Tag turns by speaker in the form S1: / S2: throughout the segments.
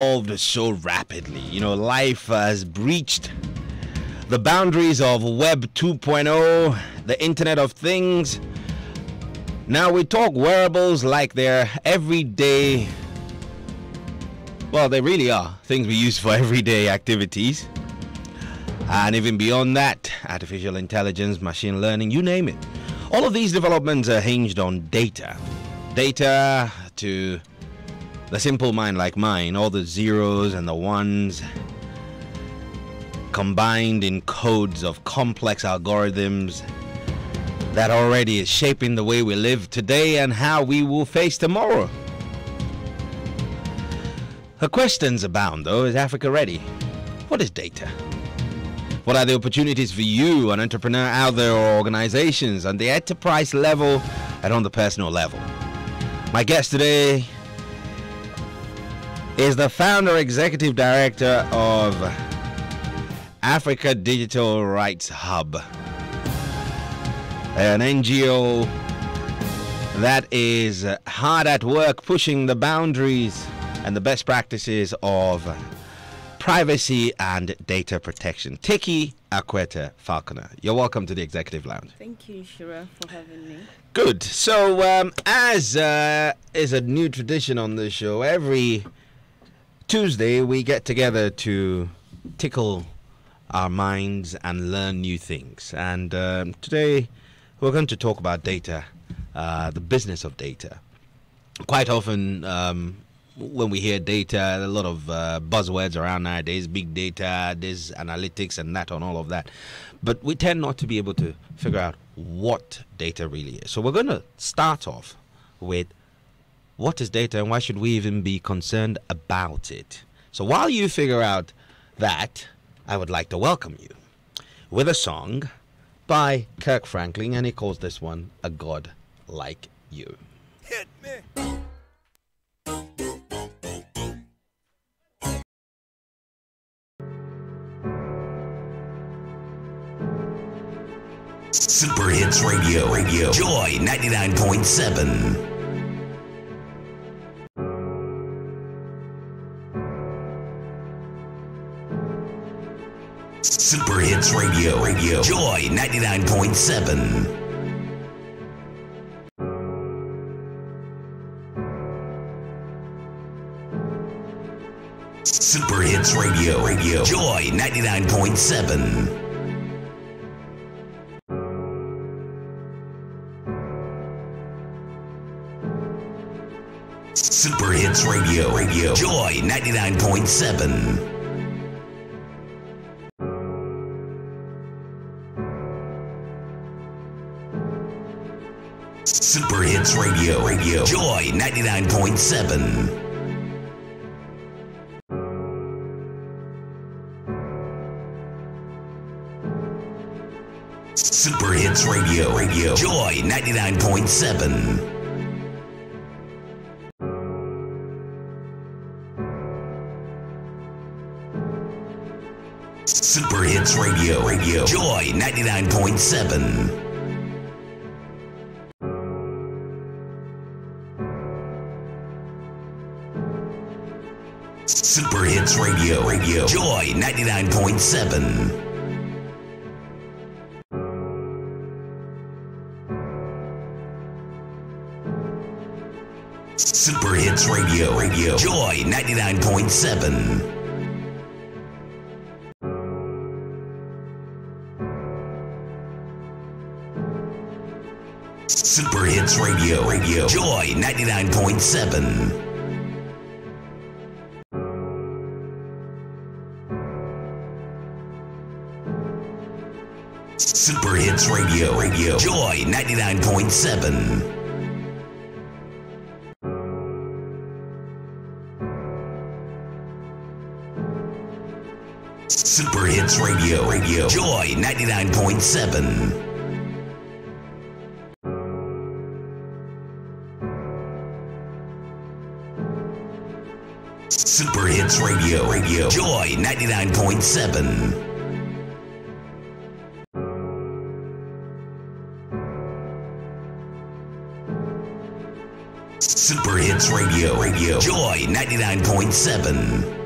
S1: evolved so rapidly. Life has breached the boundaries of Web 2.0, the Internet of Things. Now we talk wearables like they're everyday. Well, they really are things we use for everyday activities. And even beyond that, artificial intelligence, machine learning, you name it. All of these developments are hinged on data. Data to the simple mind like mine, all the zeros and the ones combined in codes of complex algorithms that already is shaping the way we live today and how we will face tomorrow. The questions abound, though. Is Africa ready? What is data? What are the opportunities for you, an entrepreneur out there, or organizations on the enterprise level and on the personal level? My guest today is the founder executive director of Africa Digital Rights Hub, an NGO that is hard at work pushing the boundaries and the best practices of privacy and data protection. Tiki Akwete Falconer, you're welcome to the Executive Lounge.
S2: Thank you, Shira, for having me.
S1: Good. So, as is a new tradition on this show, every Tuesday we get together to tickle our minds and learn new things. And today we're going to talk about data, the business of data. Quite often, when we hear data, a lot of buzzwords around nowadays, big data, this analytics and that and all of that. But we tend not to be able to figure out what data really is. So we're going to start off with what is data and why should we even be concerned about it? So while you figure out that, I would like to welcome you with a song by Kirk Franklin, and he calls this one A God Like You.
S3: Hit me.
S4: Super Hits Radio, Joy 99.7. Super Hits Radio, Joy 99.7. Super Hits Radio, Joy 99.7. Super Hits Radio, Joy 99.7. Super Hits Radio, Joy 99.7. Super Hits Radio, Joy 99.7. Super Hits Radio, Joy 99.7. Super Hits Radio, Joy 99.7. Super Hits Radio, Joy 99.7. Super Hits Radio, Joy 99.7. Super Hits Radio, Joy 99.7. Super Hits Radio, Joy 99.7. Super Hits Radio, Joy 99.7. Super Hits Radio. Joy 99.7.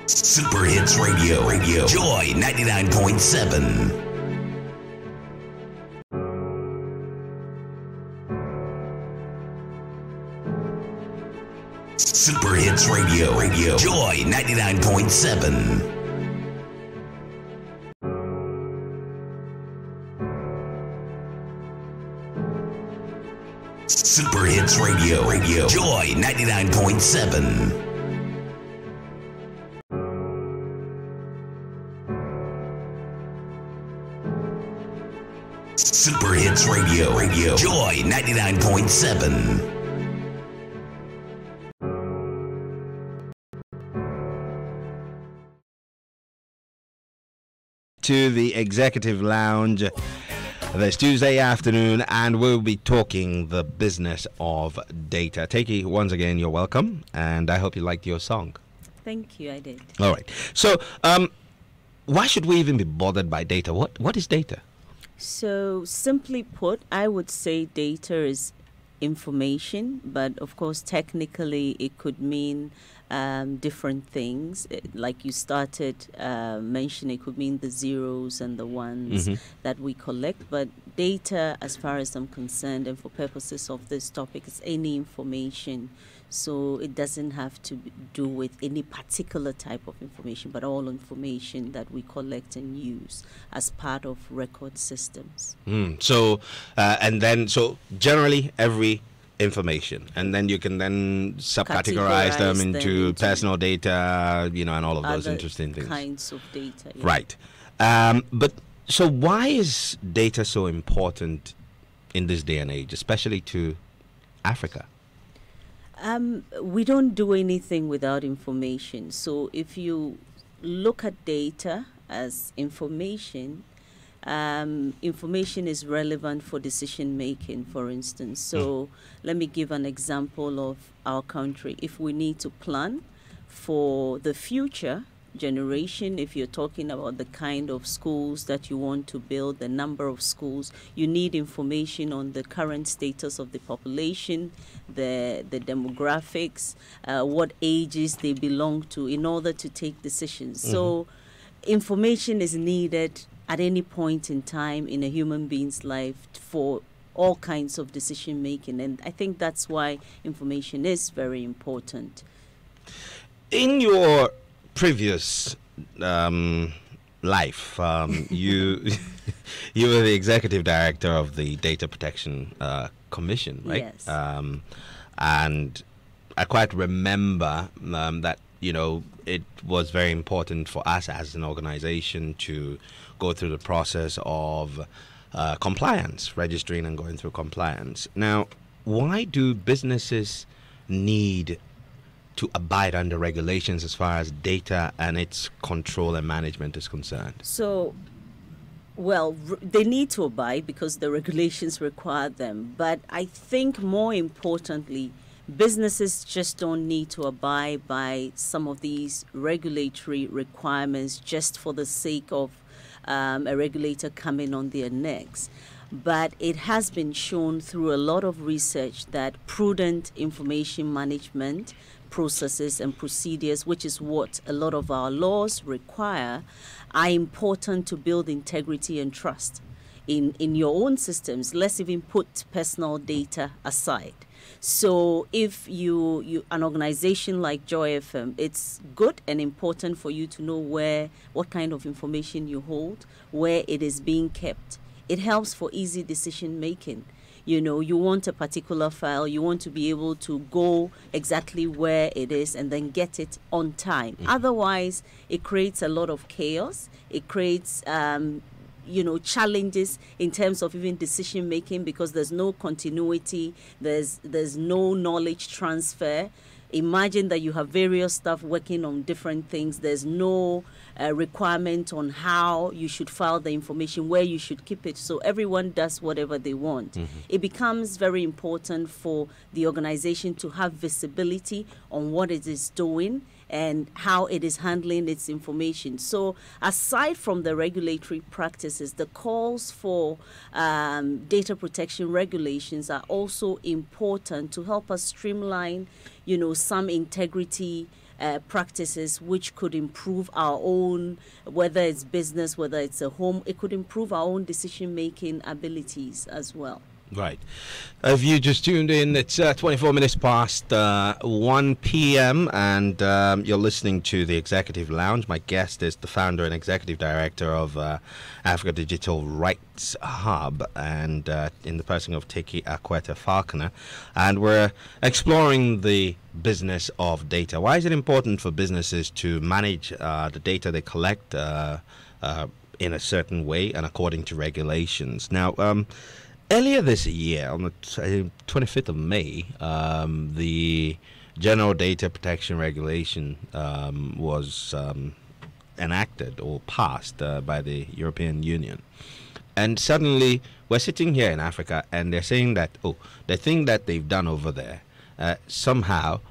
S4: Super Hits Radio. Joy 99.7. Super Hits Radio. Joy 99.7. Super Hits Radio. Joy 99.7. Super Hits Radio. Joy 99.7.
S1: To the Executive Lounge this Tuesday afternoon, and we'll be talking the business of data. Takey, once again, you're welcome, and I hope you liked your song.
S2: Thank you, I did.
S1: All right. So, why should we even be bothered by data? What is data?
S2: So, simply put, I would say data is information, but of course, technically, it could mean different things. Like you started mentioning, it could mean the zeros and the ones that we collect. But data, as far as I'm concerned, and for purposes of this topic, is any information. So it doesn't have to do with any particular type of information, but all information that we collect and use as part of record systems.
S1: So generally every information, and then you can then subcategorize them into personal data, and all of those interesting things.
S2: Kinds of data. Yeah.
S1: Right. But so why is data so important in this day and age, especially to Africa?
S2: We don't do anything without information. So if you look at data as information, information is relevant for decision making, for instance. So let me give an example of our country. If we need to plan for the future generation, if you're talking about the kind of schools that you want to build, the number of schools, you need information on the current status of the population, the demographics, what ages they belong to, in order to take decisions. So information is needed at any point in time in a human being's life for all kinds of decision making, and I think that's why information is very important.
S1: In your previous life, you were the executive director of the Data Protection Commission, right?
S2: Yes.
S1: And I quite remember that it was very important for us as an organization to go through the process of compliance, registering and going through compliance. Now, why do businesses need to abide under regulations as far as data and its control and management is concerned?
S2: So, well, they need to abide because the regulations require them. But I think more importantly, businesses just don't need to abide by some of these regulatory requirements just for the sake of a regulator coming on their necks. But it has been shown through a lot of research that prudent information management processes and procedures, which is what a lot of our laws require, are important to build integrity and trust in your own systems. Let's even put personal data aside. So if you an organization like JoyFM, it's good and important for you to know what kind of information you hold, where it is being kept. It helps for easy decision making. You want a particular file, you want to be able to go exactly where it is and then get it on time. Otherwise, it creates a lot of chaos. It creates challenges in terms of even decision making because there's no continuity, there's no knowledge transfer. Imagine that you have various staff working on different things. There's no requirement on how you should file the information, where you should keep it. So everyone does whatever they want. It becomes very important for the organization to have visibility on what it is doing and how it is handling its information. So aside from the regulatory practices, the calls for data protection regulations are also important to help us streamline, some integrity practices which could improve our own, whether it's business, whether it's a home, it could improve our own decision-making abilities as well.
S1: Right. If you just tuned in, it's 24 minutes past 1 p.m. and you're listening to the Executive Lounge. My guest is the founder and executive director of Africa Digital Rights Hub, and in the person of Teki Akwete Falconer. And we're exploring the business of data. Why is it important for businesses to manage the data they collect in a certain way and according to regulations? Now, earlier this year, on the 25th of May, the General Data Protection Regulation was enacted or passed by the European Union. And suddenly, we're sitting here in Africa, and they're saying that, the thing that they've done over there somehow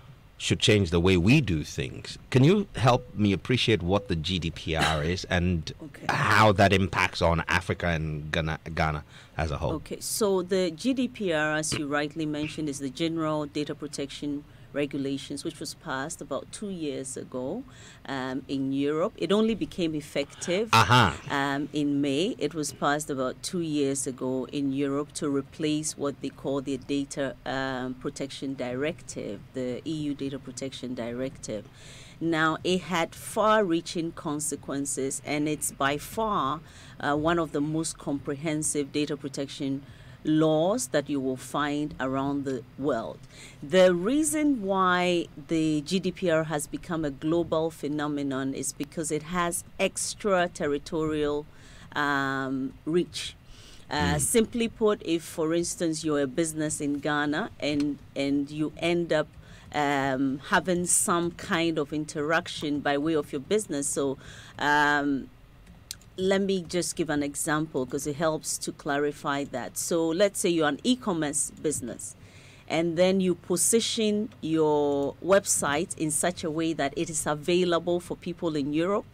S1: should change the way we do things. Can you help me appreciate what the GDPR is and how that impacts on Africa and Ghana as a whole? Okay,
S2: so the GDPR, as you rightly mentioned, is the General Data Protection Regulations, which was passed about 2 years ago in Europe. It only became effective in May. It was passed about 2 years ago in Europe to replace what they call the Data Protection Directive, the EU Data Protection Directive. Now, it had far-reaching consequences, and it's by far one of the most comprehensive data protection laws that you will find around the world. The reason why the GDPR has become a global phenomenon is because it has extraterritorial reach. Simply put, if, for instance, you're a business in Ghana and you end up having some kind of interaction by way of your business, so let me just give an example because it helps to clarify that. So let's say you're an e-commerce business, and then you position your website in such a way that it is available for people in Europe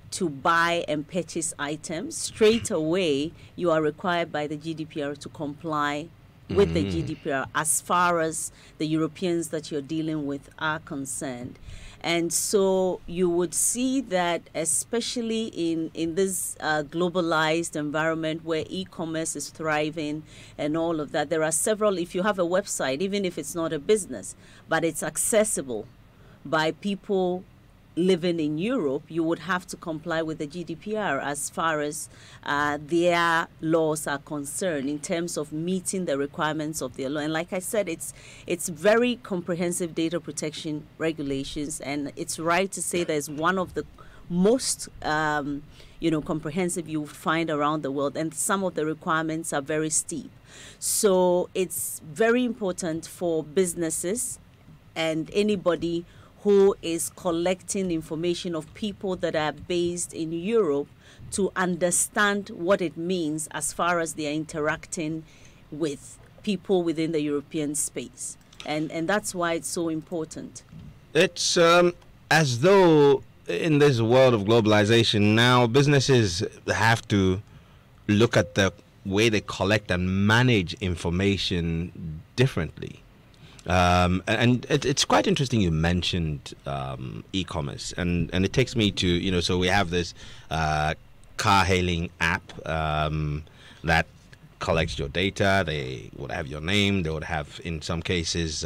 S2: to buy and purchase items. Straight away, you are required by the GDPR to comply with the GDPR as far as the Europeans that you're dealing with are concerned. And so you would see that, especially in this globalized environment where e-commerce is thriving and all of that, there are several, if you have a website, even if it's not a business, but it's accessible by people living in Europe, you would have to comply with the GDPR as far as their laws are concerned in terms of meeting the requirements of their law. And like I said, it's very comprehensive data protection regulations, and it's right to say that it's one of the most comprehensive you find around the world, and some of the requirements are very steep. So it's very important for businesses and anybody who is collecting information of people that are based in Europe to understand what it means as far as they are interacting with people within the European space. And that's why it's so important.
S1: It's as though in this world of globalization now, businesses have to look at the way they collect and manage information differently. And it's quite interesting you mentioned e-commerce, and it takes me to, so we have this car hailing app that collects your data. They would have your name. They would have, in some cases,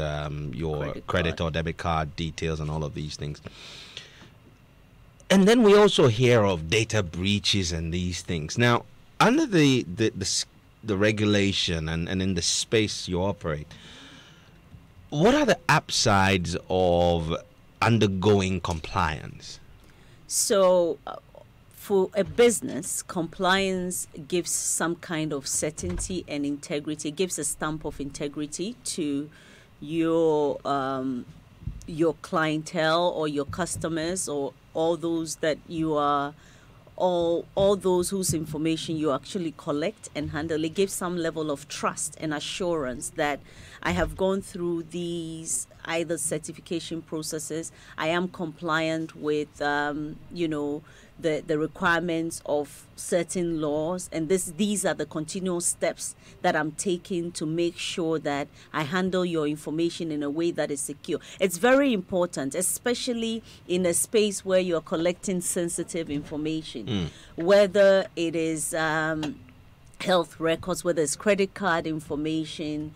S1: your credit or debit card details and all of these things. And then we also hear of data breaches and these things. Now, under the regulation and in the space you operate, what are the upsides of undergoing compliance?
S2: So, for a business, compliance gives some kind of certainty and integrity. It gives a stamp of integrity to your clientele or your customers or all those that you are all those whose information you actually collect and handle. It gives some level of trust and assurance that I have gone through these either certification processes. I am compliant with, the requirements of certain laws, and these are the continual steps that I'm taking to make sure that I handle your information in a way that is secure. It's very important, especially in a space where you're collecting sensitive information, whether it is health records, whether it's credit card information,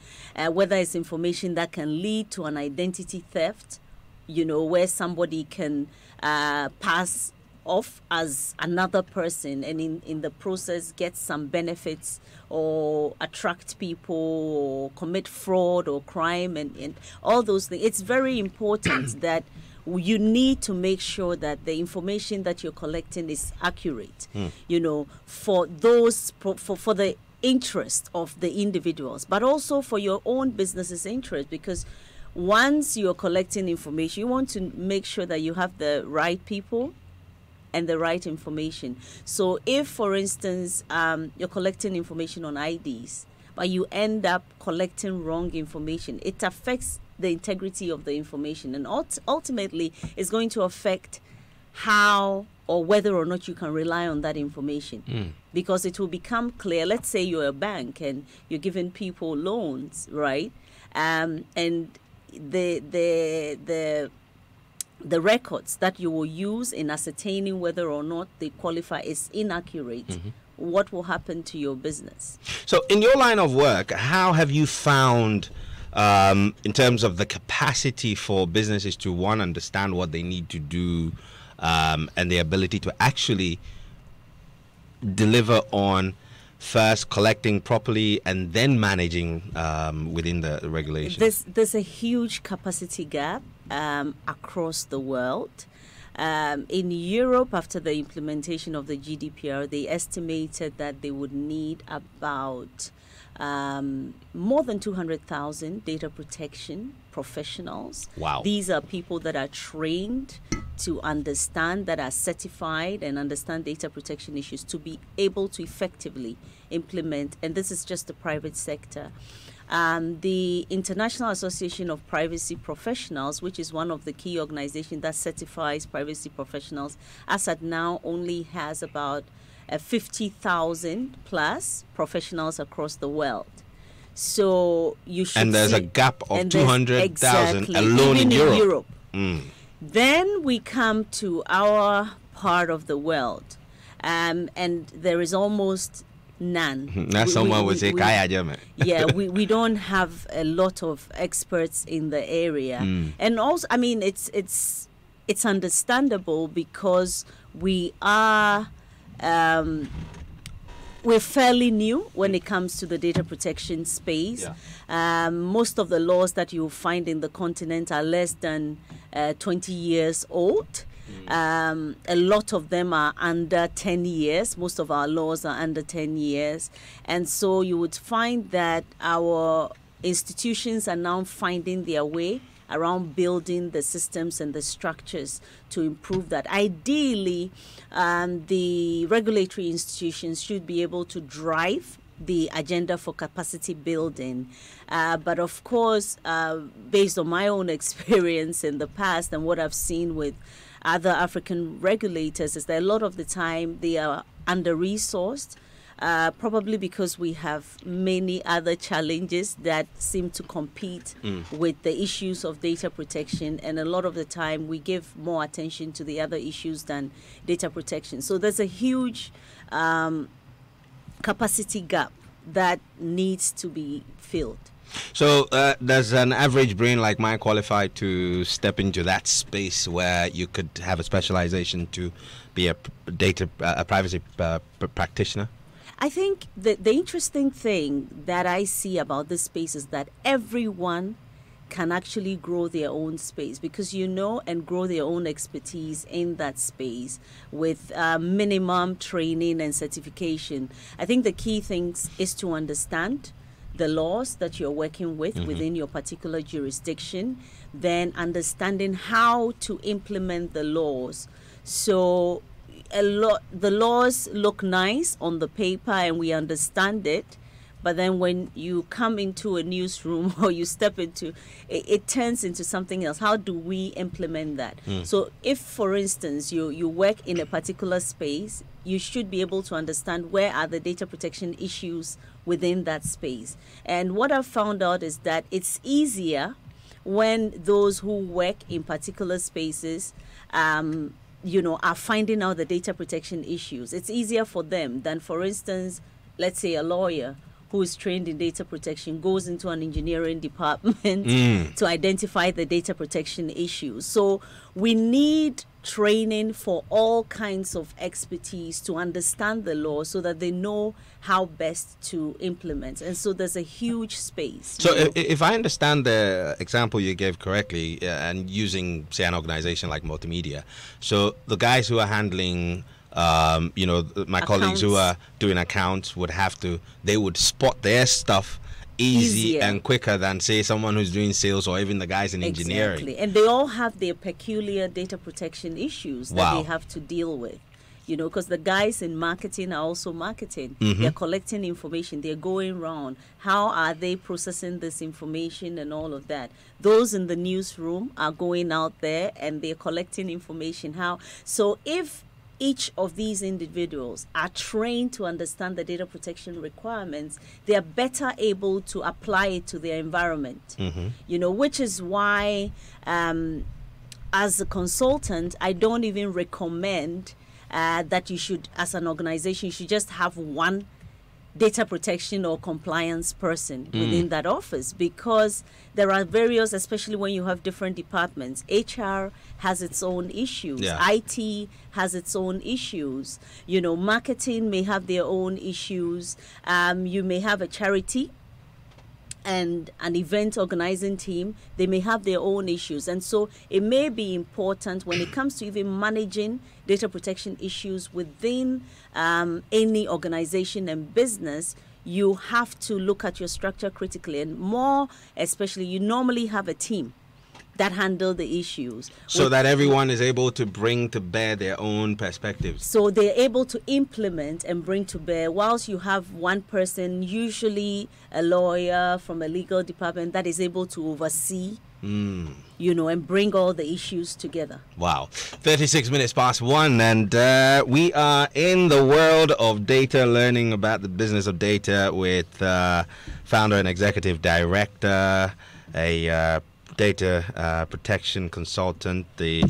S2: whether it's information that can lead to an identity theft, where somebody can pass off as another person and in the process get some benefits or attract people or commit fraud or crime and all those things. It's very important that you need to make sure that the information that you're collecting is accurate, for those for the interest of the individuals, but also for your own business's interest, because once you're collecting information, you want to make sure that you have the right people and the right information. So if, for instance, you're collecting information on IDs, but you end up collecting wrong information, it affects the integrity of the information, and ultimately it's going to affect how or whether or not you can rely on that information, because it will become clear. Let's say you're a bank and you're giving people loans, right? And the records that you will use in ascertaining whether or not they qualify is inaccurate. What will happen to your business?
S1: So in your line of work, how have you found, in terms of the capacity for businesses to, one, understand what they need to do, and the ability to actually deliver on first collecting properly and then managing within the regulations?
S2: There's a huge capacity gap across the world. In Europe, after the implementation of the GDPR, they estimated that they would need about more than 200,000 data protection professionals.
S1: Wow.
S2: These are people that are trained to understand, that are certified and understand data protection issues to be able to effectively implement. And this is just the private sector. The International Association of Privacy Professionals, which is one of the key organizations that certifies privacy professionals, as at now only has about 50,000 plus professionals across the world. So you should
S1: and there's
S2: see,
S1: a gap of 200,000
S2: exactly,
S1: alone
S2: even
S1: in Europe.
S2: Then we come to our part of the world, and there is almost none.
S1: That's someone would say,
S2: yeah, we don't have a lot of experts in the area, and also, I mean, it's understandable because we are. We're fairly new when it comes to the data protection space. Yeah. Most of the laws that you'll find in the continent are less than 20 years old. A lot of them are under 10 years. Most of our laws are under 10 years. And so you would find that our institutions are now finding their way around building the systems and the structures to improve that. Ideally, the regulatory institutions should be able to drive the agenda for capacity building. But of course, based on my own experience in the past and what I've seen with other African regulators, is that a lot of the time they are under-resourced, probably because we have many other challenges that seem to compete with the issues of data protection, and a lot of the time we give more attention to the other issues than data protection. So there's a huge capacity gap that needs to be filled.
S1: So does an average brain like mine qualify to step into that space where you could have a specialization to be a privacy practitioner?
S2: I think the interesting thing that I see about this space is that everyone can actually grow their own space, because and grow their own expertise in that space with minimum training and certification. I think the key thing is to understand the laws that you're working with within your particular jurisdiction, then understanding how to implement the laws. So the laws look nice on the paper and we understand it, but then when you come into a newsroom or you step into it turns into something else. How do we implement that? So if, for instance, you work in a particular space, you should be able to understand where are the data protection issues within that space. And what I've found out is that it's easier when those who work in particular spaces are finding out the data protection issues. It's easier for them than, for instance, let's say a lawyer who is trained in data protection goes into an engineering department to identify the data protection issues. So we need training for all kinds of expertise to understand the law so that they know how best to implement. And so there's a huge space.
S1: So if I understand the example you gave correctly, and using, say, an organization like multimedia, so the guys who are handling my colleagues who are doing accounts they would spot their stuff easier and quicker than, say, someone who's doing sales or even the guys in engineering.
S2: Exactly. And they all have their peculiar data protection issues that they have to deal with. Because the guys in marketing are also marketing. They're collecting information. They're going around. How are they processing this information and all of that? Those in the newsroom are going out there and they're collecting information. So if each of these individuals are trained to understand the data protection requirements, they are better able to apply it to their environment. Which is why, as a consultant, I don't even recommend that you should, as an organization, you should just have one data protection or compliance person within that office, because there are various, especially when you have different departments. HR has its own issues. IT has its own issues. Marketing may have their own issues. You may have a charity and an event organizing team. They may have their own issues. And so it may be important when it comes to even managing data protection issues within any organization and business, you have to look at your structure critically. And more especially, you normally have a team that handle the issues.
S1: So that everyone is able to bring to bear their own perspectives.
S2: So they're able to implement and bring to bear, whilst you have one person, usually a lawyer from a legal department, that is able to oversee, and bring all the issues together.
S1: Wow. 36 minutes past 1, and we are in the world of data, learning about the business of data with founder and executive director, a data protection consultant, the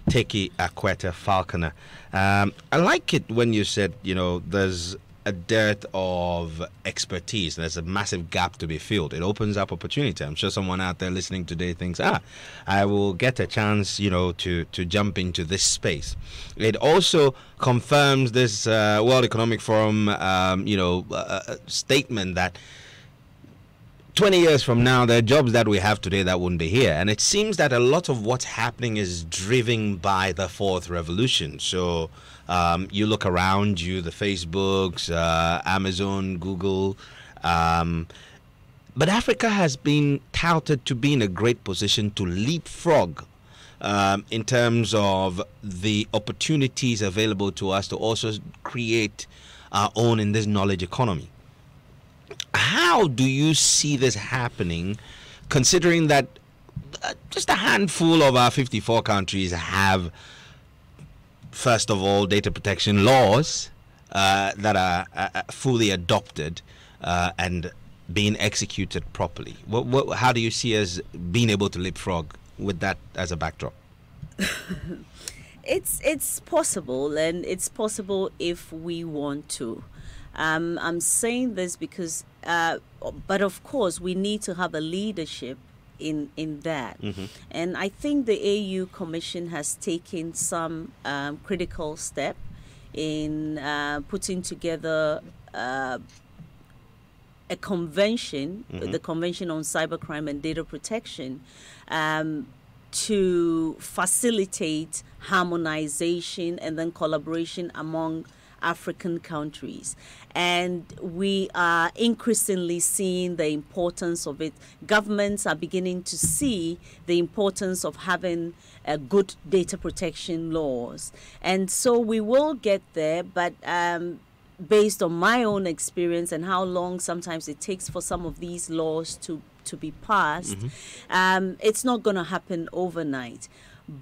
S1: Teki Akwete Falconer. I like it when you said, there's a dearth of expertise. There's a massive gap to be filled. It opens up opportunity. I'm sure someone out there listening today thinks, I will get a chance, to jump into this space. It also confirms this World Economic Forum, statement that 20 years from now, there are jobs that we have today that wouldn't be here. And it seems that a lot of what's happening is driven by the fourth revolution. So you look around you, the Facebooks, Amazon, Google. But Africa has been touted to be in a great position to leapfrog in terms of the opportunities available to us to also create our own in this knowledge economy. How do you see this happening, considering that just a handful of our 54 countries have, first of all, data protection laws that are fully adopted and being executed properly? How do you see us being able to leapfrog with that as a backdrop?
S2: It's possible, and it's possible if we want to. I'm saying this because, but of course, we need to have a leadership in that. And I think the AU Commission has taken some critical step in putting together a convention, the Convention on Cybercrime and Data Protection, to facilitate harmonization and then collaboration among African countries. And we are increasingly seeing the importance of it. Governments are beginning to see the importance of having good data protection laws. And so we will get there, but based on my own experience and how long sometimes it takes for some of these laws to be passed, it's not going to happen overnight.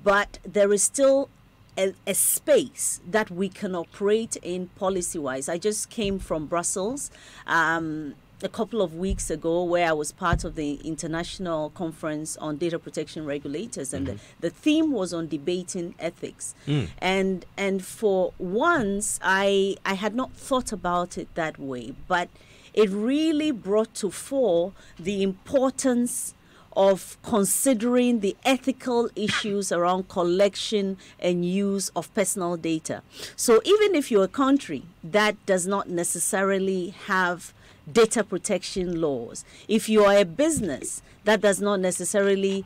S2: But there is still a space that we can operate in policy-wise. I just came from Brussels a couple of weeks ago, where I was part of the International Conference on Data Protection Regulators, and the theme was on debating ethics. And for once, I had not thought about it that way, but it really brought to fore the importance of considering the ethical issues around collection and use of personal data. So even if you're a country that does not necessarily have data protection laws, if you are a business that does not necessarily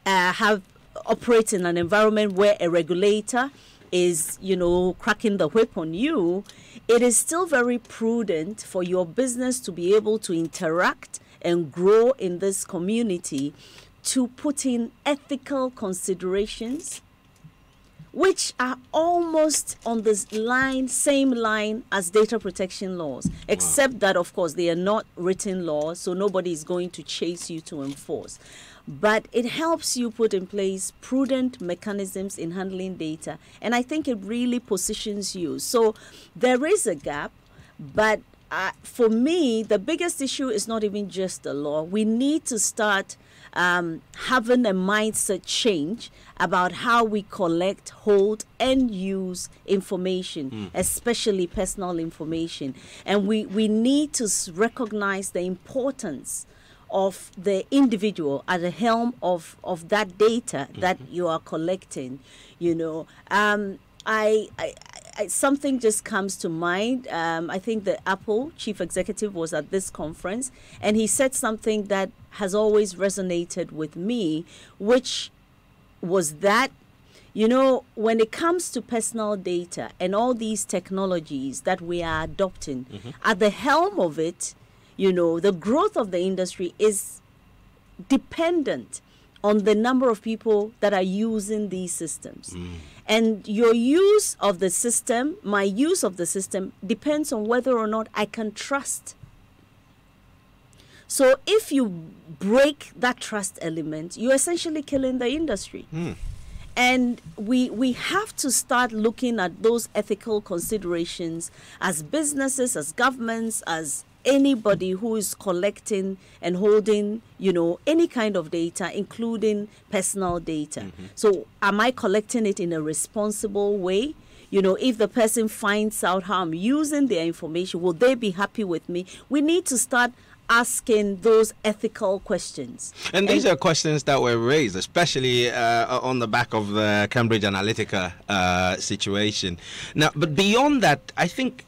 S2: operate in an environment where a regulator is, cracking the whip on you, it is still very prudent for your business to be able to interact and grow in this community, to put in ethical considerations which are almost on the same line as data protection laws, except that, of course, they are not written laws, so nobody is going to chase you to enforce. But it helps you put in place prudent mechanisms in handling data, and I think it really positions you. So there is a gap, but for me, the biggest issue is not even just the law. We need to start having a mindset change about how we collect, hold, and use information, especially personal information. And we need to recognize the importance of the individual at the helm of that data that you are collecting. Something just comes to mind. I think the Apple chief executive was at this conference, and he said something that has always resonated with me, which was that, when it comes to personal data and all these technologies that we are adopting, at the helm of it, the growth of the industry is dependent on the number of people that are using these systems. And your use of the system, my use of the system, depends on whether or not I can trust. So if you break that trust element, you're essentially killing the industry. And we have to start looking at those ethical considerations as businesses, as governments, as anybody who is collecting and holding, any kind of data, including personal data. So am I collecting it in a responsible way? If the person finds out how I'm using their information, will they be happy with me? We need to start asking those ethical questions.
S1: And these are questions that were raised, especially on the back of the Cambridge Analytica situation. Now, but beyond that, I think,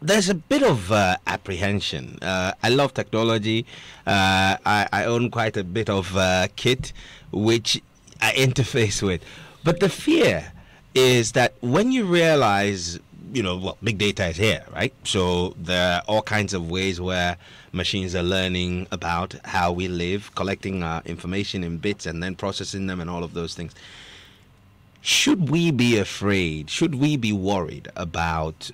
S1: there's a bit of apprehension. I love technology. I own quite a bit of kit, which I interface with. But the fear is that when you realize, big data is here, right? So there are all kinds of ways where machines are learning about how we live, collecting information in bits and then processing them and all of those things. Should we be afraid? Should we be worried about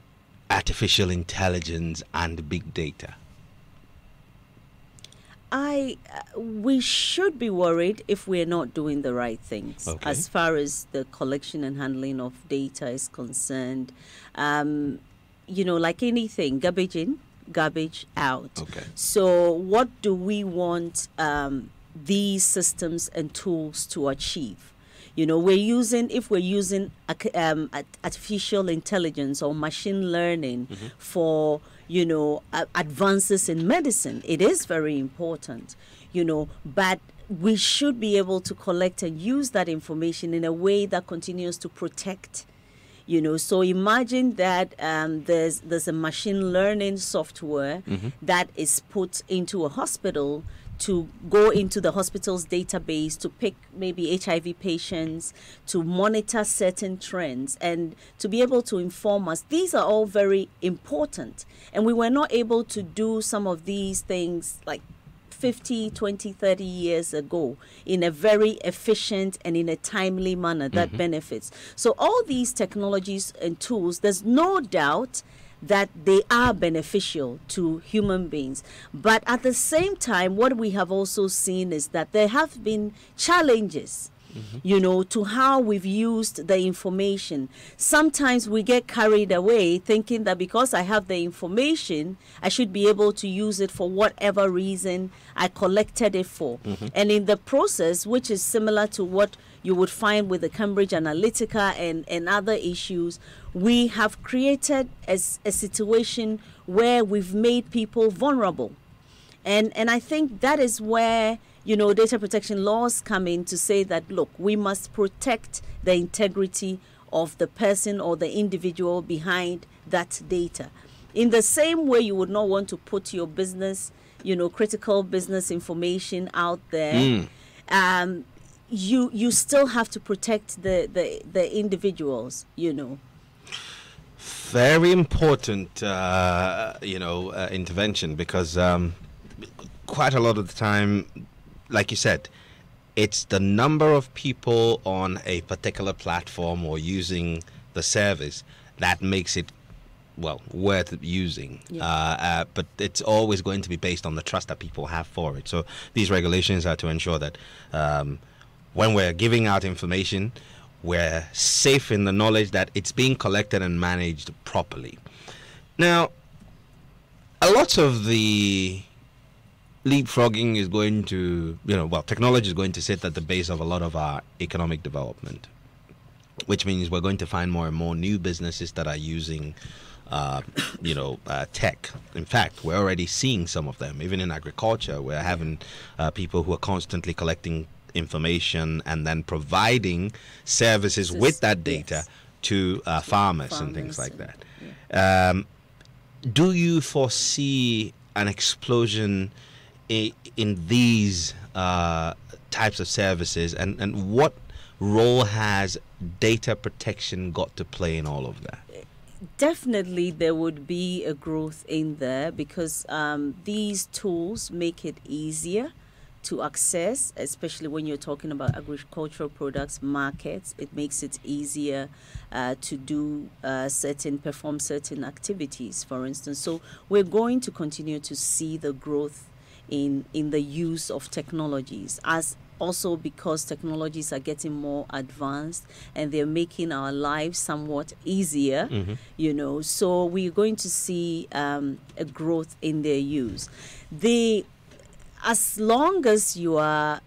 S1: artificial intelligence and big data?
S2: We should be worried if we're not doing the right things as far as the collection and handling of data is concerned. Like anything, garbage in, garbage out. So what do we want these systems and tools to achieve? If we're using artificial intelligence or machine learning for, advances in medicine, it is very important, but we should be able to collect and use that information in a way that continues to protect, So imagine that there's a machine learning software that is put into a hospital to go into the hospital's database to pick maybe HIV patients, to monitor certain trends, and to be able to inform us. These are all very important. And we were not able to do some of these things like 50, 20, 30 years ago in a very efficient and in a timely manner that benefits. So all these technologies and tools, there's no doubt that they are beneficial to human beings. But at the same time, what we have also seen is that there have been challenges, to how we've used the information. Sometimes we get carried away thinking that because I have the information, I should be able to use it for whatever reason I collected it for. And in the process, which is similar to what you would find with the Cambridge Analytica and other issues, we have created a situation where we've made people vulnerable. And I think that is where, data protection laws come in to say that, look, we must protect the integrity of the person or the individual behind that data. In the same way, you would not want to put your business, critical business information out there. You still have to protect the individuals,
S1: Very important, intervention, because quite a lot of the time, like you said, it's the number of people on a particular platform or using the service that makes it, worth using. But it's always going to be based on the trust that people have for it. So these regulations are to ensure that when we're giving out information, we're safe in the knowledge that it's being collected and managed properly. Now, a lot of the leapfrogging is going to, technology is going to sit at the base of a lot of our economic development, which means we're going to find more and more new businesses that are using tech. In fact, we're already seeing some of them. Even in agriculture, we're having people who are constantly collecting information and then providing services with that data to farmers and things like that. Do you foresee an explosion in these types of services, and what role has data protection got to play in all of that?
S2: Definitely there would be a growth in there because these tools make it easier to access, especially when you're talking about agricultural products markets. It makes it easier to do perform certain activities, for instance. So we're going to continue to see the growth in the use of technologies, as also because technologies are getting more advanced and they're making our lives somewhat easier, so we're going to see a growth in their use. As long as you are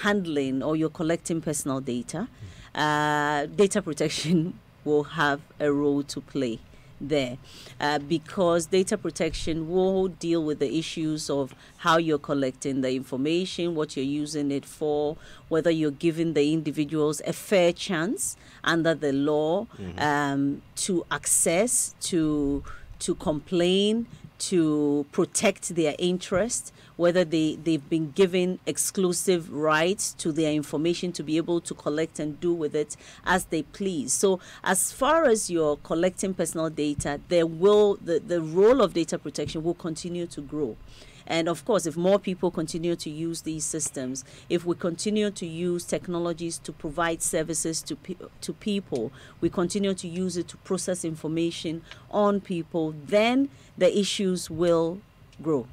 S2: handling or you're collecting personal data, data protection will have a role to play there, because data protection will deal with the issues of how you're collecting the information, what you're using it for, whether you're giving the individuals a fair chance under the law to access, to complain, to protect their interest, whether they've been given exclusive rights to their information to be able to collect and do with it as they please. So as far as you're collecting personal data, the role of data protection will continue to grow. And of course, if more people continue to use these systems, if we continue to use technologies to provide services to people, we continue to use it to process information on people, then the issues will grow.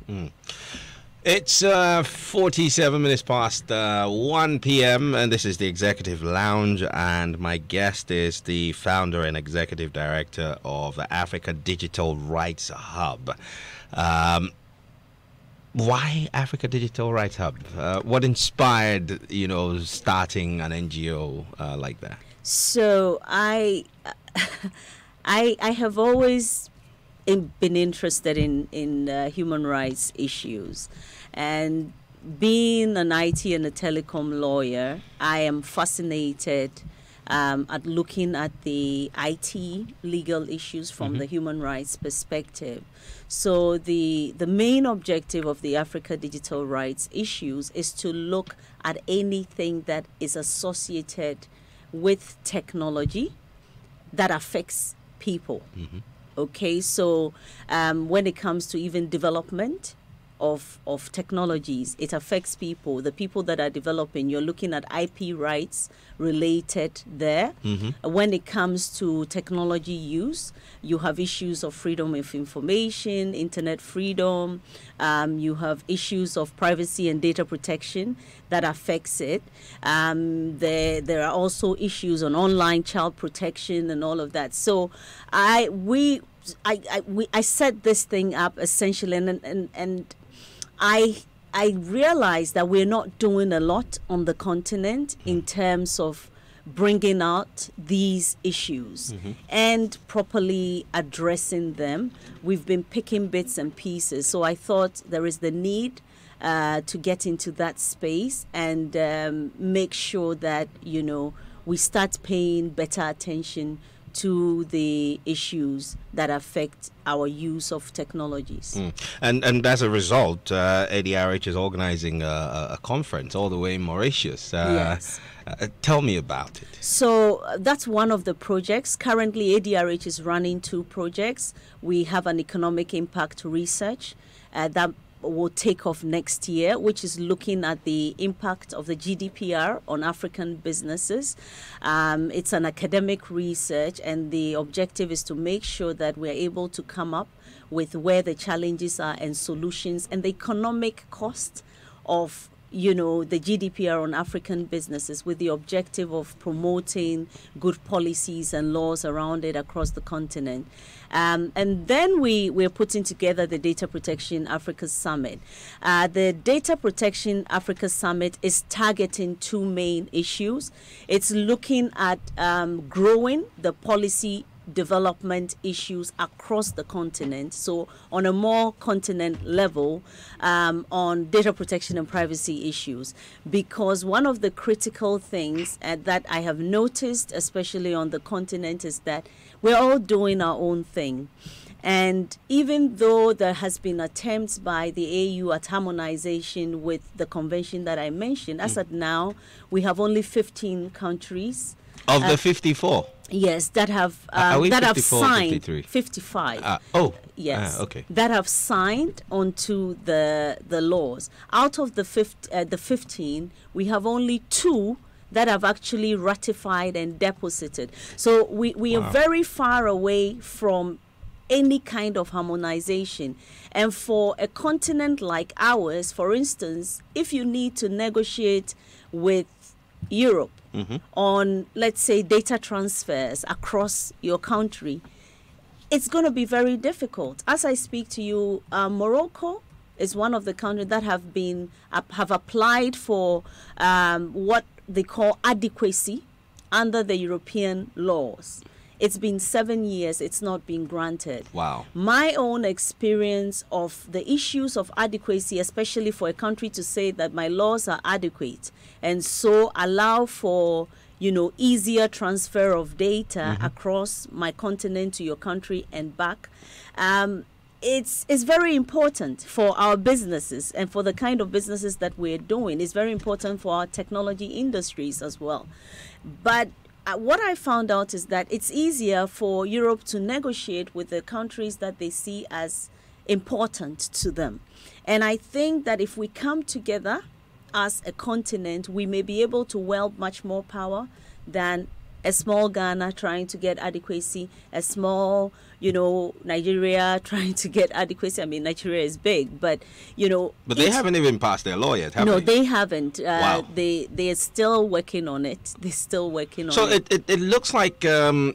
S1: It's 47 minutes past 1 p.m. and this is the Executive Lounge, and my guest is the founder and executive director of Africa Digital Rights Hub. Why Africa Digital Rights Hub? What inspired, starting an NGO like that?
S2: So I have always been interested in human rights issues, and being an IT and a telecom lawyer, I am fascinated at looking at the IT legal issues from the human rights perspective. So the main objective of the Africa Digital Rights issues is to look at anything that is associated with technology that affects people. Okay, so when it comes to even development of technologies, it affects people. The people that are developing, you're looking at IP rights related there. When it comes to technology use, you have issues of freedom of information, internet freedom. You have issues of privacy and data protection that affects it. There are also issues on online child protection and all of that. So I set this thing up essentially, and I realized that we're not doing a lot on the continent in terms of bringing out these issues and properly addressing them. We've been picking bits and pieces. So I thought there is the need to get into that space and make sure that, we start paying better attention to the issues that affect our use of technologies.
S1: And as a result, ADRH is organizing a conference all the way in Mauritius.
S2: Yes.
S1: Tell me about it.
S2: So that's one of the projects. Currently, ADRH is running 2 projects. We have an economic impact research that will take off next year, which is looking at the impact of the GDPR on African businesses. It's an academic research, and the objective is to make sure that we're able to come up with where the challenges are and solutions and the economic cost of the GDPR on African businesses, with the objective of promoting good policies and laws around it across the continent. And then we're putting together the Data Protection Africa Summit. The Data Protection Africa Summit is targeting 2 main issues. It's looking at growing the policy development issues across the continent, so on a more continent level, on data protection and privacy issues, because one of the critical things that I have noticed, especially on the continent, is that we're all doing our own thing. And even though there has been attempts by the AU at harmonization with the convention that I mentioned, as at now, we have only 15 countries.
S1: Of the 54?
S2: Yes, that have signed 55. Yes,
S1: okay.
S2: That have signed onto the laws. Out of the 15, we have only 2 that have actually ratified and deposited. So we are very far away from any kind of harmonization. And for a continent like ours, for instance, if you need to negotiate with Europe on, let's say, data transfers across your country, it's going to be very difficult. As I speak to you, Morocco is one of the countries that have applied for what they call adequacy under the European laws. It's been 7 years, it's not been granted.
S1: Wow. My
S2: own experience of the issues of adequacy, especially for a country to say that my laws are adequate and so allow for, easier transfer of data across my continent to your country and back. It's very important for our businesses and for the kind of businesses that we're doing. It's very important for our technology industries as well. But what I found out is that it's easier for Europe to negotiate with the countries that they see as important to them. And I think that if we come together as a continent, we may be able to wield much more power than a small Ghana trying to get adequacy, a small, Nigeria trying to get adequacy. I mean, Nigeria is big, but,
S1: But they haven't even passed their law yet, have
S2: No,
S1: they?
S2: they haven't.
S1: Wow.
S2: They are still working on it. They're still working on
S1: So
S2: it.
S1: it looks like the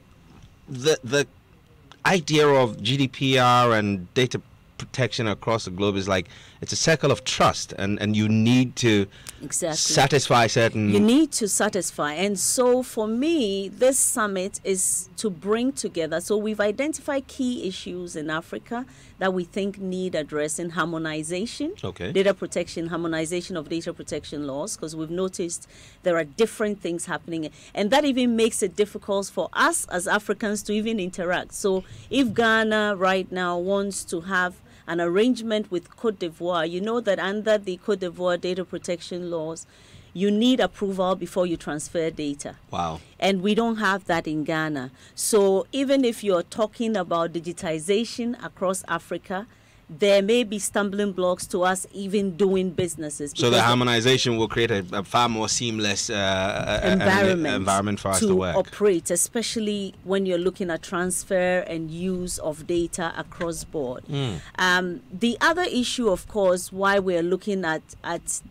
S1: idea of GDPR and data protection across the globe is like it's a circle of trust, and you need to
S2: exactly
S1: satisfy certain.
S2: You need to satisfy. And so for me, this summit is to bring together. So we've identified key issues in Africa that we think need addressing: harmonization,
S1: Okay.
S2: data protection, harmonization of data protection laws, because we've noticed there are different things happening. And that even makes it difficult for us as Africans to even interact. So if Ghana right now wants to have an arrangement with Cote d'Ivoire, you know that under the Cote d'Ivoire data protection laws, you need approval before you transfer data.
S1: Wow.
S2: And we don't have that in Ghana. So even if you're talking about digitization across Africa, there may be stumbling blocks to us even doing businesses.
S1: So the harmonization will create a far more seamless environment for us to work.
S2: Operate, especially when you're looking at transfer and use of data across board. The other issue, of course, why we're looking at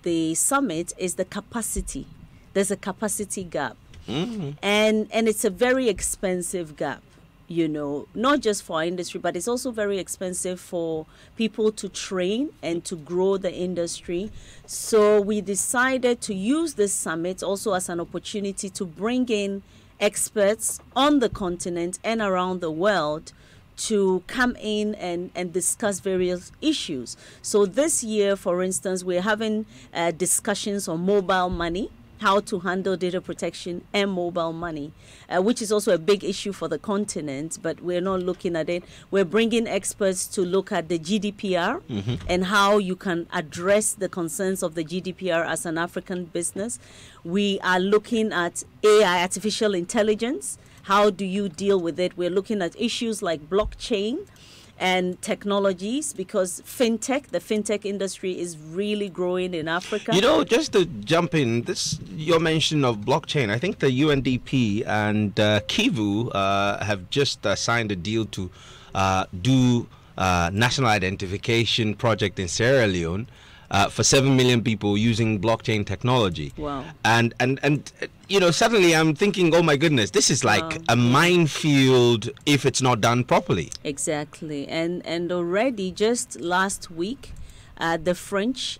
S2: the summit is the capacity. There's a capacity gap. And it's a very expensive gap. You know, not just for our industry, but it's also very expensive for people to train and to grow the industry. So we decided to use this summit also as an opportunity to bring in experts on the continent and around the world to come in and discuss various issues. So this year, for instance, we're having discussions on mobile money, how to handle data protection and mobile money, which is also a big issue for the continent, but we're not looking at it. We're bringing experts to look at the GDPR and how you can address the concerns of the GDPR as an African business. We are looking at AI, artificial intelligence. How do you deal with it? We're looking at issues like blockchain and technologies, because the fintech industry is really growing in Africa.
S1: You know, just to jump in, your mention of blockchain, I think the UNDP and Kivu have just signed a deal to do national identification project in Sierra Leone for 7 million people using blockchain technology.
S2: Wow.
S1: And you know, suddenly I'm thinking, oh my goodness, this is like a minefield if it's not done properly.
S2: Exactly. And already just last week, the French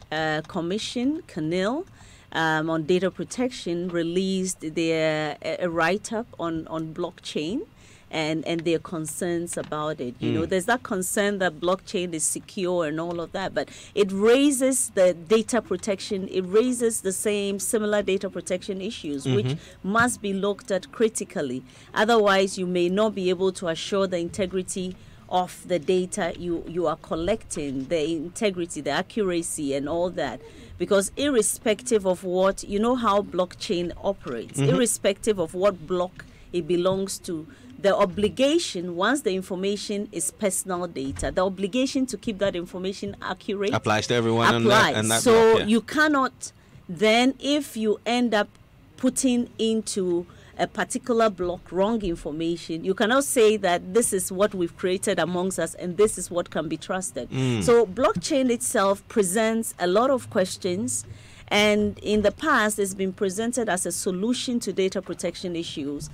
S2: Commission, CNIL, on data protection released their a write-up on blockchain and their concerns about it. You know, there's that concern that blockchain is secure and all of that, but it raises the data protection, it raises the similar data protection issues, which must be looked at critically. Otherwise, you may not be able to assure the integrity of the data you are collecting, the integrity, the accuracy, and all that. Because irrespective of what, you know how blockchain operates, irrespective of what block it belongs to, the obligation, once the information is personal data, the obligation to keep that information accurate
S1: applies to everyone.
S2: Applies. So block, you cannot then, if you end up putting into a particular block wrong information, you cannot say that this is what we've created amongst us and this is what can be trusted. So blockchain itself presents a lot of questions, and in the past it's been presented as a solution to data protection issues,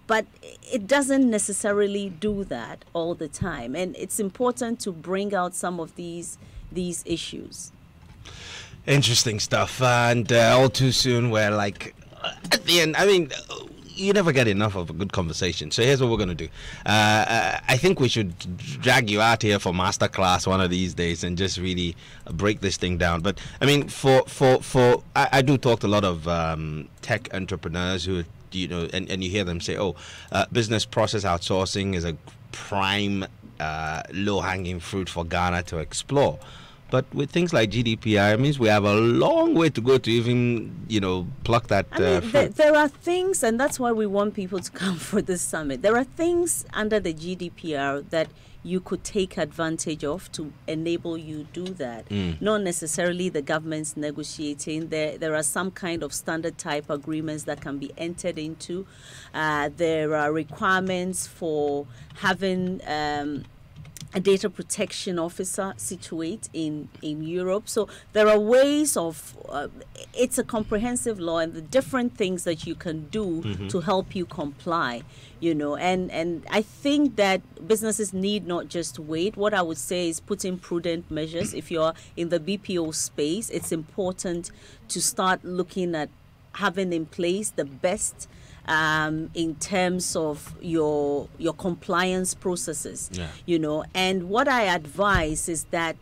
S2: but it doesn't necessarily do that all the time, and it's important to bring out some of these issues.
S1: Interesting stuff. And all too soon we're like, at the end, I mean, you never get enough of a good conversation. So here's what we're going to do. I think we should drag you out here for masterclass one of these days and just really break this thing down. But I mean, I do talk to a lot of tech entrepreneurs who, you know, and you hear them say, business process outsourcing is a prime low-hanging fruit for Ghana to explore. But with things like GDPR, it means we have a long way to go to even, you know, pluck that fruit.
S2: There are things, and that's why we want people to come for this summit. There are things under the GDPR that you could take advantage of to enable you do that. Not necessarily the government's negotiating. There are some kind of standard type agreements that can be entered into. There are requirements for having a data protection officer situate in Europe. So there are ways of, it's a comprehensive law and the different things that you can do to help you comply, and I think that businesses need not just wait. What I would say is put in prudent measures. If you're in the BPO space, it's important to start looking at having in place the best in terms of your compliance processes, and what I advise is that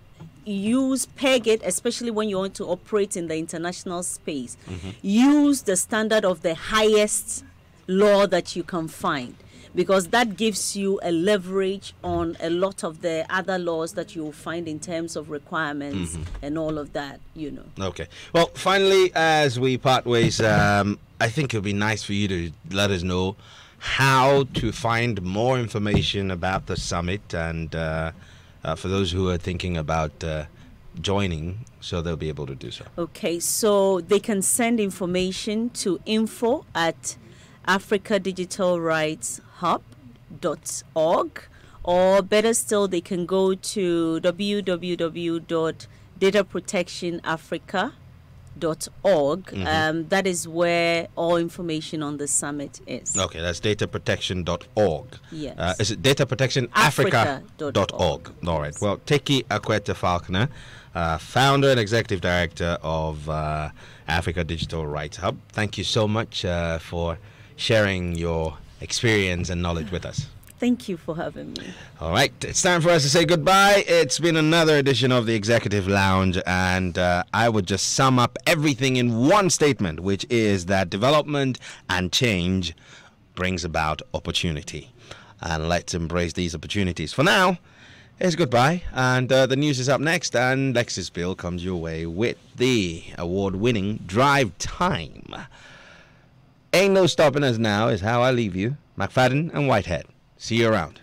S2: peg it, especially when you want to operate in the international space. Use the standard of the highest law that you can find, because that gives you a leverage on a lot of the other laws that you'll find in terms of requirements and all of that,
S1: Okay. Well, finally, as we part ways, I think it would be nice for you to let us know how to find more information about the summit, and for those who are thinking about joining, so they'll be able to do so.
S2: Okay, so they can send information to info@africadigitalrightshub.org, or better still, they can go to www.dataprotectionafrica.org. That is where all information on the summit is.
S1: Okay, that's dataprotection.org.
S2: Yes.
S1: Is it dataprotectionafrica.org? All right. Well, Teki Akwete Falconer, founder and executive director of Africa Digital Rights Hub, thank you so much for sharing your experience and knowledge with us.
S2: Thank you for having me.
S1: All right, it's time for us to say goodbye. It's been another edition of the Executive Lounge, and I would just sum up everything in one statement, which is that development and change brings about opportunity. And let's embrace these opportunities. For now, it's goodbye, and the news is up next, and Lexis Bill comes your way with the award-winning Drive Time. Ain't no stopping us now is how I leave you. McFadden and Whitehead. See you around.